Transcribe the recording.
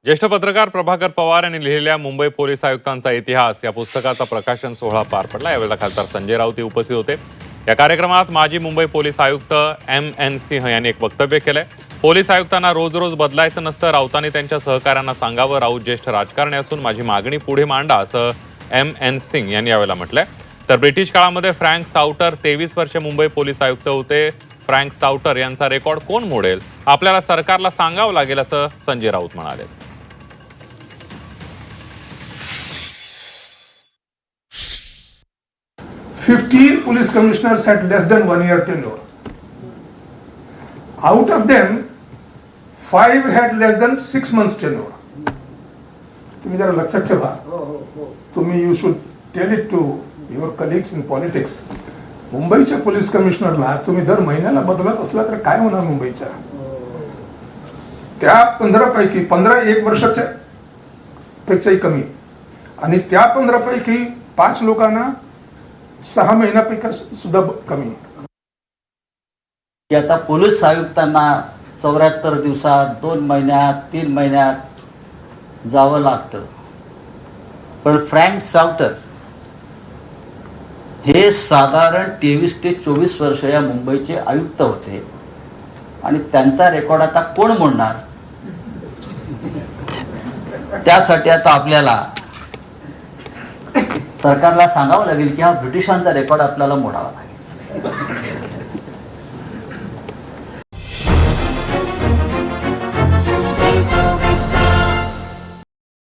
ज्येष्ठ पत्रकार प्रभाकर पवार यांनी लिहिलेल्या मुंबई पोलीस आयुक्तांचा इतिहास या पुस्तकाचा प्रकाशन सोहळा पार पडला। यावेळेला खासदार संजय राऊत उपस्थित होते। या कार्यक्रमात माजी मुंबई पोलीस आयुक्त M.N. सिंह यांनी एक वक्तव्य केलंय। पोलीस आयुक्तांना रोज रोज बदलायचं नसतं, राऊतांनी त्यांच्या सहकाऱ्यांना सांगावं, राऊत ज्येष्ठ राजकारणी असून माझी मागणी पुढे मांडा, असं M.N. सिंह यांनी यावेळेला म्हटलंय। तर ब्रिटिश काळामध्ये फ्रँक साउटर 23 वर्षे मुंबई पोलीस आयुक्त होते। फ्रँक साउटर यांचा रेकॉर्ड कोण मोडेल? आपल्याला सरकारला सांगावं लागेल, असं संजय राऊत म्हणाले। 15 police commissioners had less than 1 year tenure. Out of them, 5 had less than 6 months tenure. तुम्ही जरा लक्षात ठेवा, तुम्ही you should tell it to your colleagues in politics. मुंबईच्या पोलीस कमिशनरला तुम्ही दर महिन्याला बदलत असला तर काय होणार मुंबईच्या? त्या 15 पैकी 15 1 वर्षाच्या पेक्षाही कमी, आणि त्या 15 पैकी 5 लोकांना 6 महिन्यापेक्षा सुद्धा कमी। आता पोलीस आयुक्तांना 74 दिवसात, 2 महिन्यात, 3 महिन्यात जावं लागतं। पण फ्रँक साउटर हे साधारण 23 ते 24 वर्ष या मुंबईचे आयुक्त होते, आणि त्यांचा रेकॉर्ड आता कोण मोडणार? त्यासाठी आता आपल्याला सरकारला सांगावं लागेल की हा ब्रिटिशांचा रेकॉर्ड आपल्याला मोडावा लागेल।